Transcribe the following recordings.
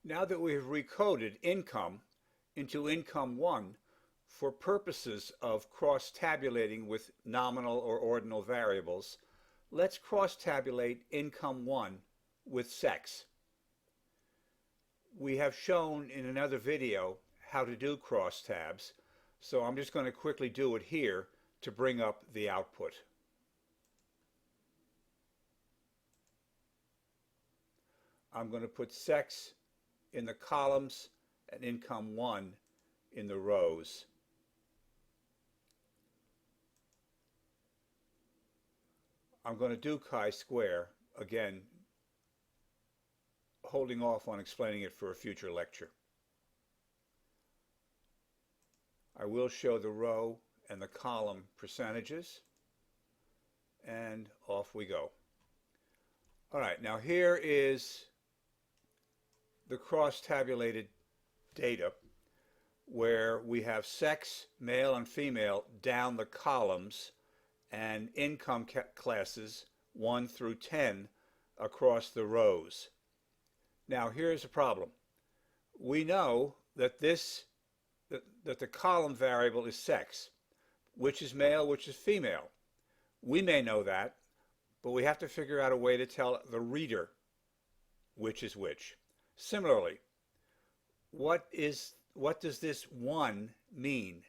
Now that we have recoded income into income 1 for purposes of cross-tabulating with nominal or ordinal variables, let's cross-tabulate income 1 with sex. We have shown in another video how to do cross-tabs, so I'm just going to quickly do it here to bring up the output. I'm going to put sex in the columns and income 1 in the rows. I'm going to do chi-square, again, holding off on explaining it for a future lecture. I will show the row and the column percentages, and off we go. All right, now here is the cross-tabulated data where we have sex, male and female, down the columns and income classes 1 through 10 across the rows. Now here's a problem. We know that that the column variable is sex, which is male, which is female. We may know that, but we have to figure out a way to tell the reader which is which. Similarly, what does this 1 mean?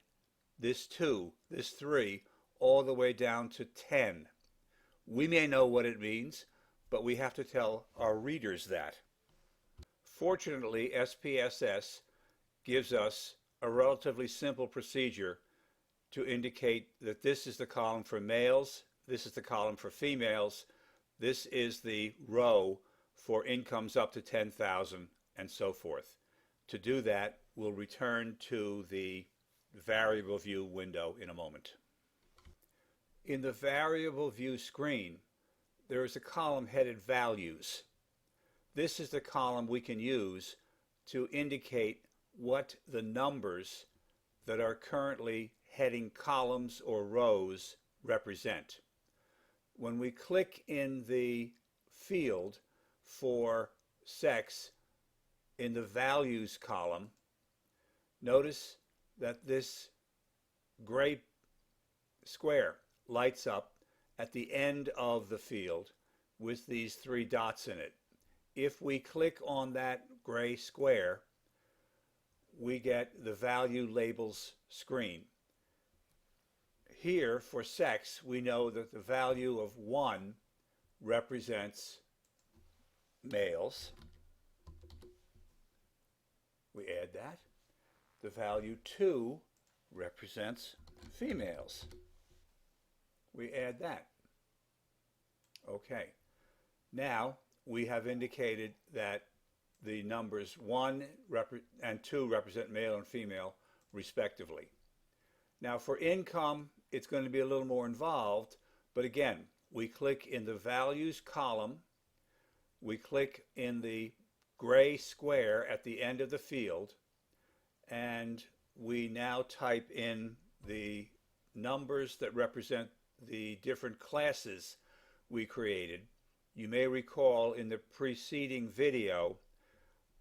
This 2, this 3, all the way down to 10. We may know what it means, but we have to tell our readers that. Fortunately, SPSS gives us a relatively simple procedure to indicate that this is the column for males, this is the column for females, this is the row for incomes up to 10,000, and so forth. To do that, we'll return to the variable view window in a moment. In the variable view screen, there is a column headed values. This is the column we can use to indicate what the numbers that are currently heading columns or rows represent. When we click in the field for sex in the values column, notice that this gray square lights up at the end of the field with these 3 dots in it. If we click on that gray square, we get the value labels screen. Here for sex, we know that the value of 1 represents males. We add that. The value 2 represents females. We add that. Okay. Now we have indicated that the numbers 1 and 2 represent male and female respectively. Now for income, it's going to be a little more involved, but again, we click in the values column, we click in the gray square at the end of the field, and we now type in the numbers that represent the different classes we created. You may recall in the preceding video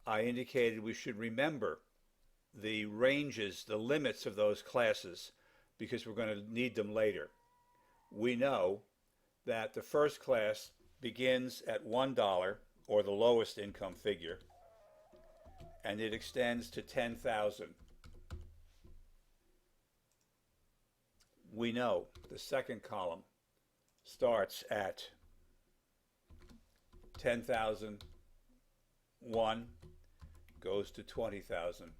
I indicated we should remember the ranges, the limits of those classes, because we're going to need them later. We know that the first class begins at $1, or the lowest income figure, and it extends to 10,000. We know the second column starts at 10,001, goes to 20,000.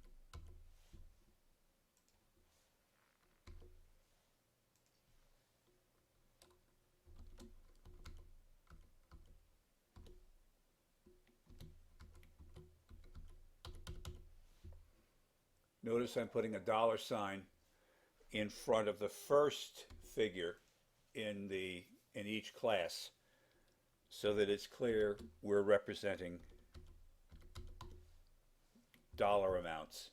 Notice I'm putting a dollar sign in front of the first figure in each class so that it's clear we're representing dollar amounts.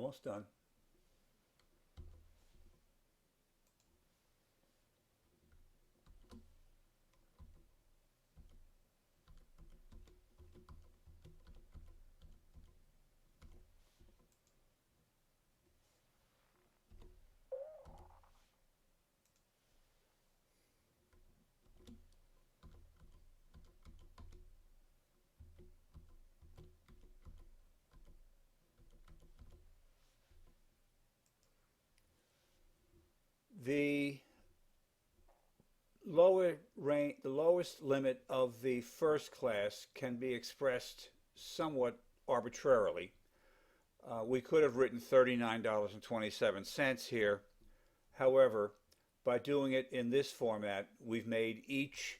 Almost done. The the lowest limit of the first class can be expressed somewhat arbitrarily. We could have written $39.27 here. However, by doing it in this format, we've made each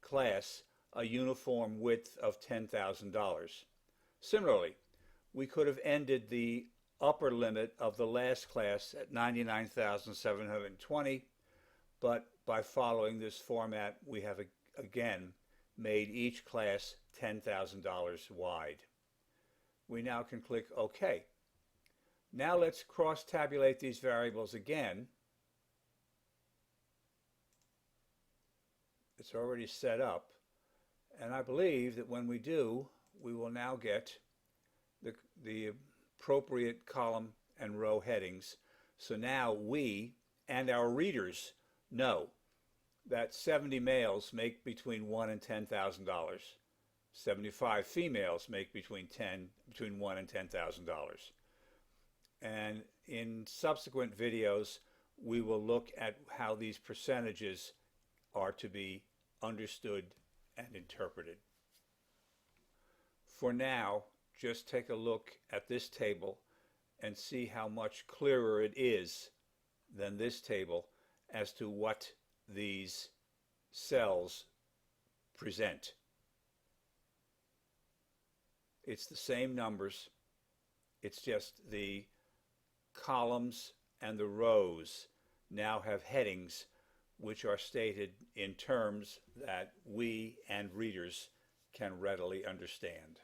class a uniform width of $10,000. Similarly, we could have ended the upper limit of the last class at 99,720, but by following this format, we have again made each class $10,000 wide. We now can click OK. Now let's cross-tabulate these variables again. It's already set up, and I believe that when we do, we will now get the appropriate column and row headings. So now we and our readers know that 70 males make between $1,000 and $10,000. 75 females make between $1,000 and $10,000. And in subsequent videos, we will look at how these percentages are to be understood and interpreted. For now, just take a look at this table and see how much clearer it is than this table as to what these cells present. It's the same numbers, it's just the columns and the rows now have headings which are stated in terms that we and readers can readily understand.